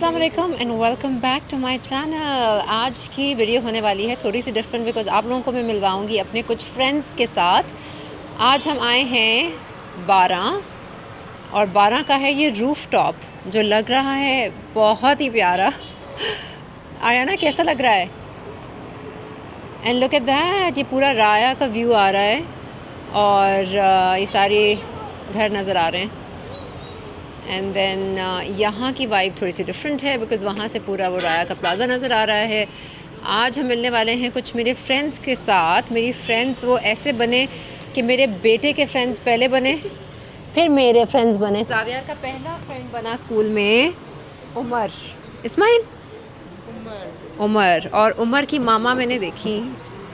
अस्सलाम वालेकुम and welcome back to my channel. आज की वीडियो होने वाली है थोड़ी सी डिफरेंट बिकॉज आप लोगों को मैं मिलवाऊंगी अपने कुछ फ्रेंड्स के साथ। आज हम आए हैं 12 और 12 का है ये रूफ टॉप जो लग रहा है बहुत ही प्यारा। आया ना, कैसा लग रहा है? एंड लुक एट दैट, ये पूरा राया का व्यू आ रहा है और ये सारे घर नज़र आ रहे हैं। एंड देन यहाँ की वाइब थोड़ी सी डिफरेंट है बिकॉज़ वहाँ से पूरा वो राया का प्लाज़ा नज़र आ रहा है। आज हम मिलने वाले हैं कुछ मेरे फ्रेंड्स के साथ। मेरी फ्रेंड्स वो ऐसे बने कि मेरे बेटे के फ्रेंड्स पहले बने, फिर मेरे फ्रेंड्स बने। ज़ावियर का पहला फ्रेंड बना स्कूल में उमर, इस्माइल, उमर। और उमर की मामा मैंने देखी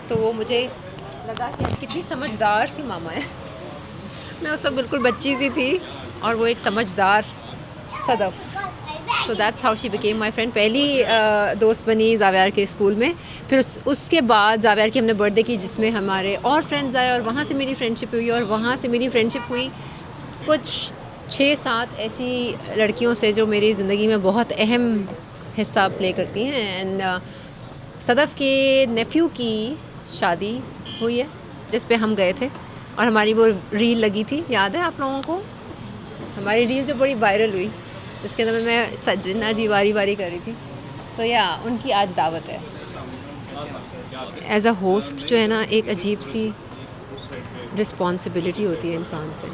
तो वो मुझे लगा कि कितनी समझदार सी मामा है। मैं उस वक्त बिल्कुल बच्ची सी थी और वो एक समझदार Sadaf. So that's how she became my friend. पहली दोस्त बनी ज़ावियर के स्कूल में। फिर उसके बाद ज़ावियर की हमने बर्थडे की जिसमें हमारे और फ्रेंड्स आए और वहाँ से मेरी फ्रेंडशिप हुई और वहाँ से मेरी फ्रेंडशिप हुई कुछ 6-7 ऐसी लड़कियों से जो मेरी ज़िंदगी में बहुत अहम हिस्सा प्ले करती हैं। एंड सदफ़ के नेफ्यू की शादी हुई है जिस पे हम गए थे और हमारी वो रील लगी थी, याद है आप लोगों को? हमारी रील जो बड़ी वायरल हुई जिसके अंदर मैं सजना जी वारी वारी कर रही थी। सो या उनकी आज दावत है। एज अ होस्ट जो है ना, एक अजीब सी रिस्पॉन्सिबिलिटी होती है इंसान पे।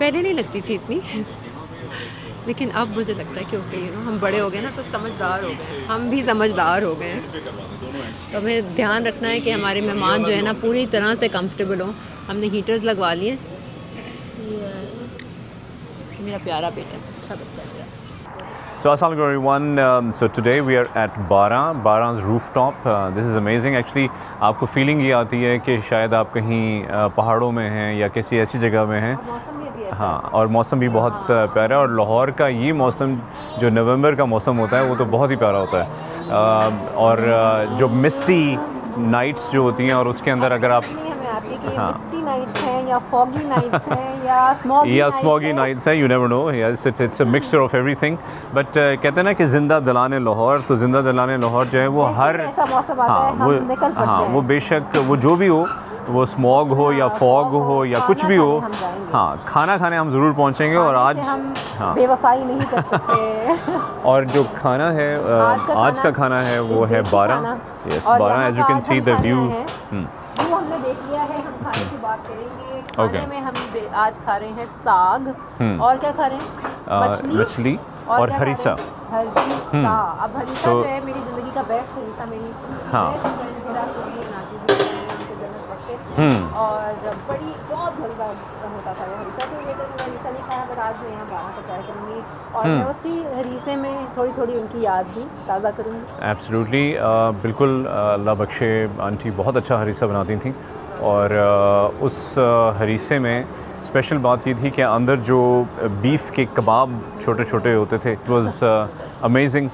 पहले नहीं लगती थी इतनी लेकिन अब मुझे लगता है कि ओके हम बड़े हो गए ना, तो समझदार हो गए, हम भी समझदार हो गए हैं। तो हमें ध्यान रखना है कि हमारे मेहमान जो है ना पूरी तरह से कंफर्टेबल हों। हमने हीटर्स लगवा लिए। मेरा प्यारा बेटा, अच्छा बच्चा है। So assalamualaikum everyone. So today we are at Bara's rooftop. This is amazing. Actually आपको फीलिंग ये आती है कि शायद आप कहीं पहाड़ों में हैं या किसी ऐसी जगह में हैं। मौसम भी अभी हाँ, और मौसम भी बहुत प्यारा है। और लाहौर का ये मौसम जो नवंबर का मौसम होता है वो तो बहुत ही प्यारा होता है। और जो मिस्टी नाइट्स जो होती हैं और उसके अंदर अगर आप हाँ, मिस्टी नाइट्स हैं या फॉगी नाइट्स हैं या स्मॉगी नाइट्स हैं, you never know. It's a mixture of everything. But कहते हैं ना कि ज़िंदा दिलाने लाहौर, तो ज़िंदा दिलाने लाहौर जो है वो हर वो बेशक वो जो भी हो, वो स्मॉग हो या फॉग हो या कुछ भी हो, हाँ, खाना खाने हम ज़रूर पहुँचेंगे। और आज हाँ, बेवफाई नहीं कर सकते और जो खाना है आज का खाना है वो है 12। Yes, 12 as you can see the view. वो हमने देख लिया है। हम खाने की बात करेंगे। खाने में हम आज खा रहे हैं साग और क्या खा रहे हैं? मछली और हरीसा। अब हरीसा जो है मेरी ज़िंदगी का बेस्ट हरीसा, मेरी और बड़ी बहुत मज़ेदार होता था वो हरीसा। तो ये तो हरीसा नहीं खाया, पर आज मैं यहाँ 12 का ट्राई करूँगी और मैं उसी हरीसे में थोड़ी थोड़ी उनकी याद भी ताज़ा करूँगी। एब्सोल्युटली, बिल्कुल। अल्लाह बख्शे, आंटी बहुत अच्छा हरीसा बनाती थी। और उस हरीसे में स्पेशल बात ये थी कि अंदर जो बीफ के कबाब छोटे छोटे होते थे, इट वाज अमेजिंग।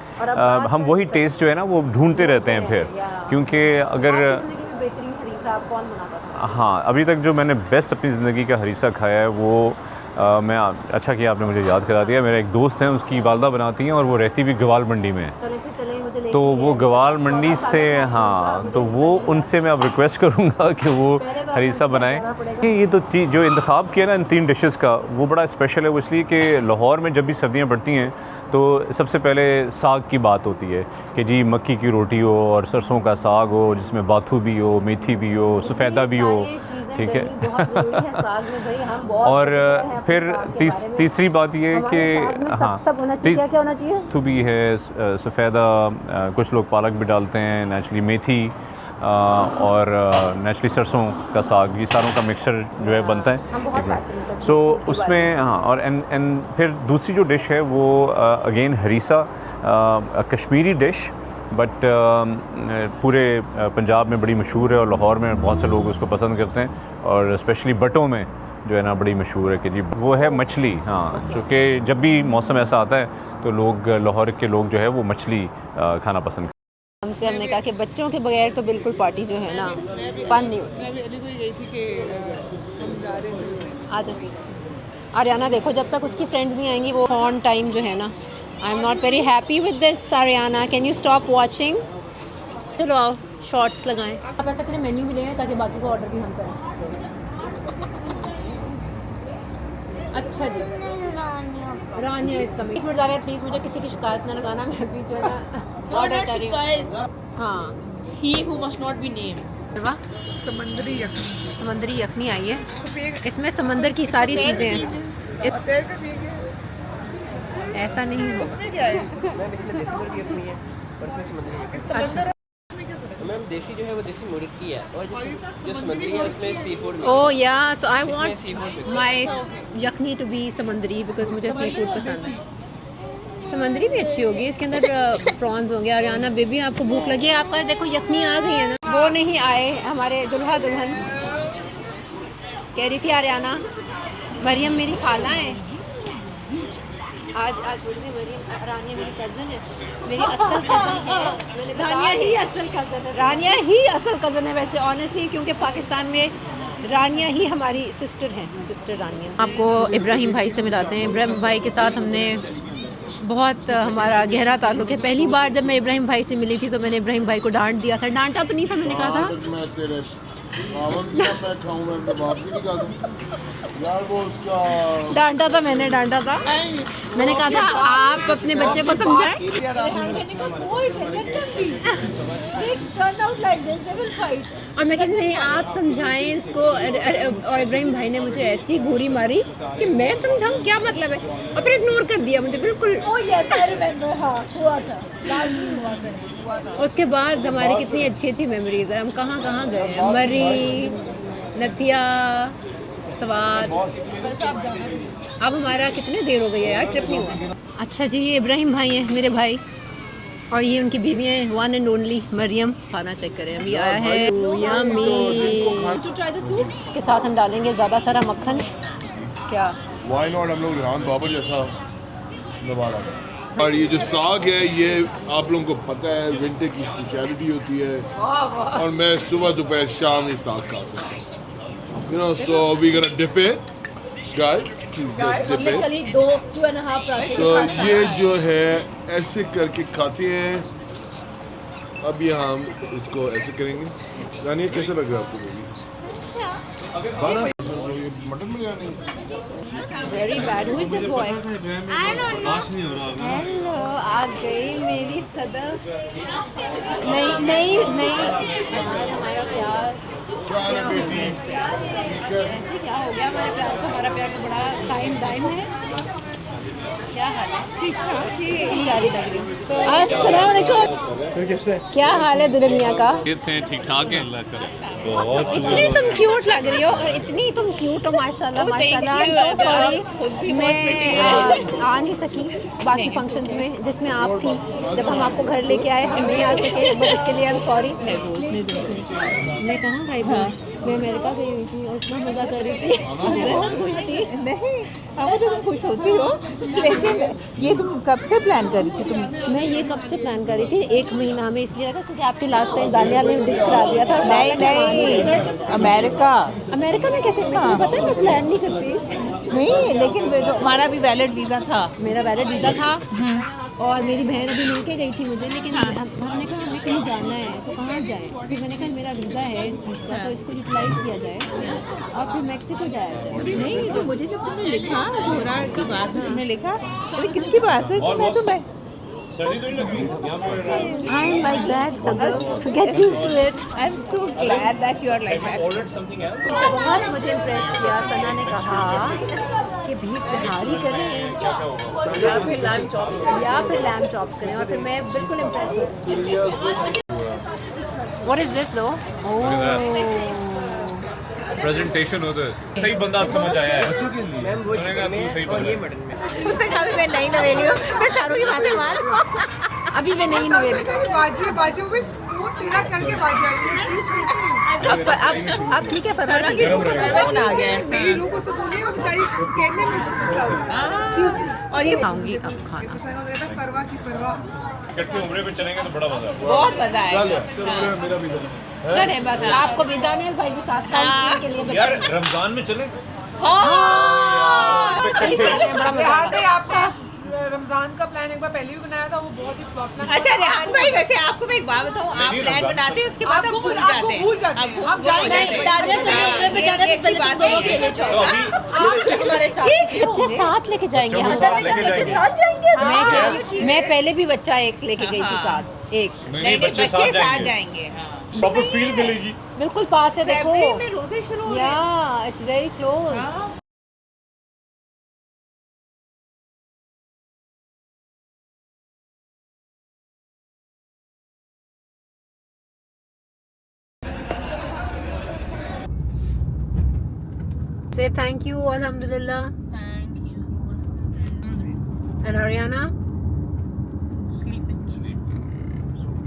हम वही टेस्ट जो है ना वो ढूंढते रहते हैं फिर, क्योंकि अगर बेहतरीन हरीसा आप कौन बनाता था? हाँ, अभी तक जो मैंने बेस्ट अपनी ज़िंदगी का हरीसा खाया है वो मैं अच्छा किया आपने मुझे याद करा दिया। मेरा एक दोस्त है, उसकी वालदा बनाती हैं और वो रहती भी गवाल मंडी में है। तो वो गवाल मंडी से, हाँ, तो वो उनसे मैं अब रिक्वेस्ट करूँगा कि वो हरीसा बनाएं। ये तो जो इंतखाब किया ना इन 3 डिशेस का, वो बड़ा स्पेशल है। वो इसलिए कि लाहौर में जब भी सर्दियाँ पड़ती हैं तो सबसे पहले साग की बात होती है कि जी मक्की की रोटी हो और सरसों का साग हो जिसमें बाथू भी हो, मेथी भी हो, सफ़ेदा भी हो, ठीक है। और फिर तीसरी बात ये है कि हाँ, सब होना चाहिए। क्या क्या होना चाहिए? तो भी है सफ़ेदा, कुछ लोग पालक भी डालते हैं, नेचुरली मेथी और नेचुरली सरसों का साग, ये सारों का मिक्सचर जो है बनता है। सो उसमें हाँ, और एंड फिर दूसरी जो डिश है वो again harees, Kashmiri dish, but पूरे पंजाब में बड़ी मशहूर है और लाहौर में बहुत से लोग उसको पसंद करते हैं और स्पेशली बटों में जो है ना बड़ी मशहूर है कि जी वो है मछली। हाँ, जो कि जब भी मौसम ऐसा आता है तो लोग, लाहौर के लोग जो है वो मछली खाना पसंद करते हैं। हमने कहा कि बच्चों के बगैर तो बिल्कुल पार्टी जो है ना फन नहीं होती। मैं भी अली को गई थी कि हम जा रहे थे। आ जाओ आर्याना, देखो जब तक उसकी फ्रेंड्स नहीं आएंगी वो ऑन टाइम जो है ना I am not very happy with this Ariana, can you stop watching? चलो आओ शॉर्ट्स लगाएं। आप ऐसा करें मेन्यू भी लें ताकि बाकी का ऑर्डर भी हम करें। अच्छा जी, रानिया इस कमिंग। एक मिनट ज़्यादा प्लीज़, मुझे किसी की शिकायत ना लगाना, मैं भी जो है ना ऑर्डर कर रही हूँ। हाँ, He who must not be named. वाह, समंदरी यखनी समंदरी यखनी आई है, तो पिएगा। इसमें समंदर की सारी चीज़ें हैं। और तेल का पिएगा। ऐसा नहीं हो। उसमें क्या है? मैम इसमें देसी मुर्गी अपनी है और इसमें समुद्री है। इस समंदर में क्या फर्क है? मैम देसी जो है वो देसी मुर्गी है और जो समुद्री है उसमें सी फूड ओह या, सो आई इसमें वांट seafood mix है। माय यखनी टू बी समंदरी बिकॉज मुझे सी फूड पसंद है। समंदरी भी अच्छी होगी, इसके अंदर प्रॉन्स होंगे। आरियाना बेबी आपको भूख लगी है? आपका देखो यखनी आ गई है ना। वो नहीं आए हमारे दुल्हा दुल्हन, कह रही थी आरियाना मरियम मेरी खाला है। आज बोल रही मरियम रानिया मेरी कज़न है, मेरी असल कज़न है। रानिया ही असल कज़न है, रानिया ही असल कज़न है वैसे ऑनेस्टली, क्योंकि पाकिस्तान में रानिया ही हमारी सिस्टर है, सिस्टर रानिया। आपको इब्राहिम भाई से मिलाते हैं। इब्राहिम भाई के साथ हमने बहुत हमारा गहरा ताल्लुक है। पहली बार जब मैं इब्राहिम भाई से मिली थी तो मैंने इब्राहिम भाई को डांट दिया था। डांटा तो नहीं था, मैंने कहा था मैं तेरे मैं खाऊंगा, मैं बाप भी नहीं खा दूं यार। वो उसका डांटा था, मैंने डांटा था। मैंने कहा था आप अपने बच्चे को समझाएं। और मैं कहती नहीं आप समझाएं इसको। और इब्राहिम भाई ने मुझे ऐसी घूरी मारी कि मैं समझाऊं, क्या मतलब है, और फिर इग्नोर कर दिया मुझे बिल्कुल। उसके बाद हमारी कितनी अच्छी अच्छी मेमोरीज है। हम कहाँ कहाँ गए हैं, मरी, नथिया, स्वाद। अब हमारा कितने देर हो गई है यार, ट्रिप नहीं हुआ। अच्छा जी, ये इब्राहिम भाई हैं मेरे भाई, और ये उनकी बीवी हैं, वन एंड ओनली मरियम। खाना चेक करें, अभी आया है यम्मी। इसके साथ हम डालेंगे ज़्यादा सारा मक्खन। क्या वाई नॉट, हम लोग रेहान बाबर जैसा नवारा। और ये जो साग है ये आप लोगों को पता है विंटर की स्पेशलिटी होती है, और मैं सुबह दोपहर शाम ये साग खा सकता हूँ। You know, so we gonna dip it, guys. Dip it. तो ये जो है ऐसे करके खाते हैं। अब ये हम इसको ऐसे करेंगे। जानिए कैसे लग रहा है आपको? 12 ये mutton biryani. Very bad, who is this boy? Hello, आ गई मेरी सदफ। नहीं नहीं नहीं, हमारा प्यार क्या है बेटी? ऐसे क्या हो गया हमारे प्यार को? हमारा प्यार तो बड़ा टाइम है। क्या हाल है? ठीक ठाक ही लग रही हूँ। अस्सलाम वालेकुम, क्या हाल है दुल्हन मियाँ का? ठीक ठाक है, अल्लाह करे। इतनी तुम क्यूट लग रही हो, और इतनी तुम क्यूट हो माशाल्लाह माशाल्लाह। सॉरी मैं आ नहीं सकी बाकी फंक्शंस में जिसमें आप थी। जब हम आपको घर लेके आए हम नहीं आ सके, बट इसके लिए आई एम सॉरी। मैं कहाँ भाई मैं अमेरिका गई हुई थी और इतना मज़ा कर रही थी, बहुत खुश थी। नहीं, अब तो तुम खुश होती हो, लेकिन ये तुम कब से प्लान कर रही थी? तुम मैं ये कब से प्लान कर रही थी, 1 महीना हमें इसलिए लगा क्योंकि आपके लास्ट टाइम दानिया ने डिच करा दिया था। नहीं, अमेरिका अमेरिका में कैसे? मुझे पता है मैं प्लान नहीं करती। नहीं, लेकिन तो हमारा भी वैलिड वीज़ा था। मेरा वैलिड वीज़ा था और मेरी बहन अभी मिल के गई थी मुझे, लेकिन हमने कहा हमें कहीं जाना है तो कहाँ जाए। फिर मैंने कहा मेरा वीज़ा है इस चीज़ का तो इसको यूटिलाइज़ किया जाए और फिर मैक्सिको जाया जाए। नहीं तो मुझे जब तुमने लिखा जोहरा की बात में तुमने लिखा, बोले किसकी बात है? तो मैं I am like that, Sadaf. Get used to it. I am so glad that you are like that. बहुत मुझे इम्प्रेस किया। सना ने कहा कि भी बिहारी करें या फिर लैम चॉप्स करें, और फिर मैं बिल्कुल इम्प्रेस हुई। What is this though? Presentation होता है, सही बंदा समझ आया है। मैम वो चिकन में और ये मटन में। उसने कहा मैं नई नवेली हूँ, मैं सारों की बातें मार। अभी मैं नहीं नवेली। बाजू में वो पीला करके बाजू अब ठीक है, फरवर ठीक है। कौन आ गया है? मेरी लोगों को तो बोलिए वो बेचारी कहने में और ये खाऊंगी अब खाना। परवाह की परवाह। इकट्ठे उम्रे पे चलेंगे तो बड़ा मजा है। बहुत मजा आएगा। मेरा भी चले बस आपको भी दानियल भाई के साथ काउंसलिंग के लिए यार रमजान में चले। ठीक है, बड़ा मजा आएगा। आपका रमजान का प्लान एक बार पहले भी बनाया था, वो बहुत ही फ्लॉप ना। अच्छा रेहान भाई, वैसे आपको मैं एक बात बताऊँ, आप प्लान बनाते हैं उसके बाद आप भूल जाते हैं। भूल जाते हैं, हम जाते हैं। डालिया तुम्हें ऊपर पे जाना ये तो अच्छी पहले बात तुम दोनों नहीं है। खेले जाओ। आप हमारे साथ बच्चे साथ लेके जाएंगे हम साथ लेके बच्चे जाएंगे। साथ जाएंगे मैं पहले भी बच्चा एक लेके गई थी साथ, एक नहीं, बच्चे साथ जाएंगे। हाँ। प्रॉपर फील मिलेगी। बिल्कुल पास है, देखो फरवरी में रोजे शुरू हो रहे हैं। या इट्स वेरी क्लोज। हाँ। Say thank you, Alhamdulillah. Thank you. And Ariana? Sleeping.